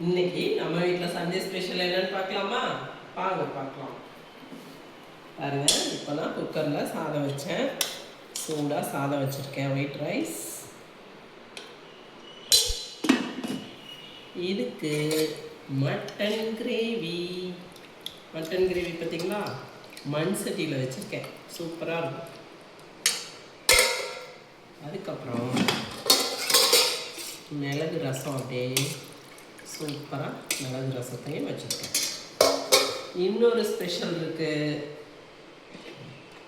இன்னைக்கு நம்ம வீட்டில் சண்டே ஸ்பெஷல் என்னன்னு பார்க்கலாமா? வாங்க பார்க்கலாம். பாருங்க, இப்போ நான் குக்கரில் சாதம் வச்சேன். சூடாக சாதம் வச்சுருக்கேன், ஒயிட் ரைஸ். இதுக்கு மட்டன் கிரேவி. மட்டன் கிரேவி பார்த்தீங்களா, மண் சட்டியில் வச்சுருக்கேன், சூப்பராக இருக்கும். அதுக்கப்புறம் மிளகு ரசம், அப்படியே சூப்பராக மிளகு ரசத்தையும் வச்சுருக்கேன். இன்னொரு ஸ்பெஷல் இருக்குது,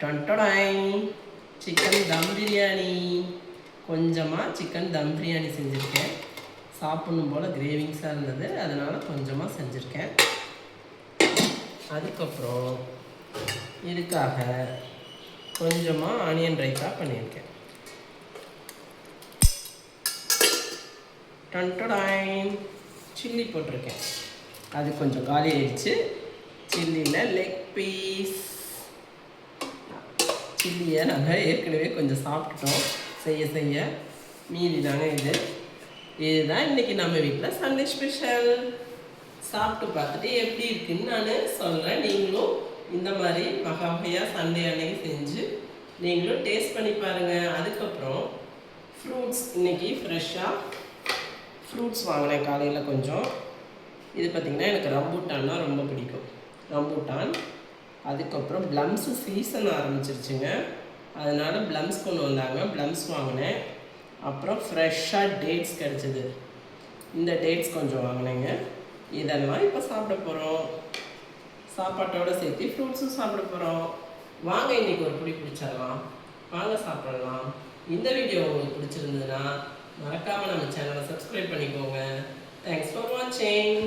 டொன்டொடாய் சிக்கன் தம் பிரியாணி. கொஞ்சமாக சிக்கன் தம் பிரியாணி செஞ்சுருக்கேன். சாப்பிட்ணும் போல் கிரேவிங்ஸாக இருந்தது, அதனால் கொஞ்சமாக செஞ்சுருக்கேன். அதுக்கப்புறம் இதுக்காக கொஞ்சமாக ஆனியன் ரைத்தா பண்ணியிருக்கேன். டொன்டொடாய் சில்லி போட்டிருக்கேன், அது கொஞ்சம் காலி ஆயிடுச்சு. சில்லியில் லெக் பீஸ். சில்லியை நாங்கள் ஏற்கனவே கொஞ்சம் சாப்பிட்டுட்டோம், செய்ய மீதி தாங்க இது. இதுதான் இன்றைக்கி நம்ம வீட்டில் சண்டே ஸ்பெஷல். சாப்பிட்டு பார்த்துட்டு எப்படி இருக்குன்னு நான் சொல்கிறேன். நீங்களும் இந்த மாதிரி வகையாக சண்டே அன்னைக்கு செஞ்சு நீங்களும் டேஸ்ட் பண்ணி பாருங்கள். அதுக்கப்புறம் ஃப்ரூட்ஸ், இன்றைக்கி ஃப்ரெஷ்ஷாக ஃப்ரூட்ஸ் வாங்கினேன் காலையில் கொஞ்சம். இது பார்த்திங்கன்னா எனக்கு ரம்பூட்டான்னா ரொம்ப பிடிக்கும், ரம்பூட்டான். அதுக்கப்புறம் ப்ளம்ஸு சீசன் ஆரம்பிச்சிருச்சுங்க, அதனால் ப்ளம்ஸ் கொண்டு வந்தாங்க, ப்ளம்ஸ் வாங்கினேன். அப்புறம் ஃப்ரெஷ்ஷாக டேட்ஸ் கிடச்சிது, இந்த டேட்ஸ் கொஞ்சம் வாங்கினேங்க. இதெல்லாம் இப்போ சாப்பிட போகிறோம். சாப்பாட்டோடு சேர்த்து ஃப்ரூட்ஸும் சாப்பிட போகிறோம். வாங்க இன்றைக்கி ஒரு பிடி பிடிச்சிடலாம், வாங்க சாப்பிடலாம். இந்த வீடியோ உங்களுக்கு பிடிச்சிருந்ததுன்னா மறக்காமல் நம்ம சேனலை சப்ஸ்கிரைப் பண்ணிக்கோங்க. தேங்க்ஸ் ஃபார் வாட்சிங்.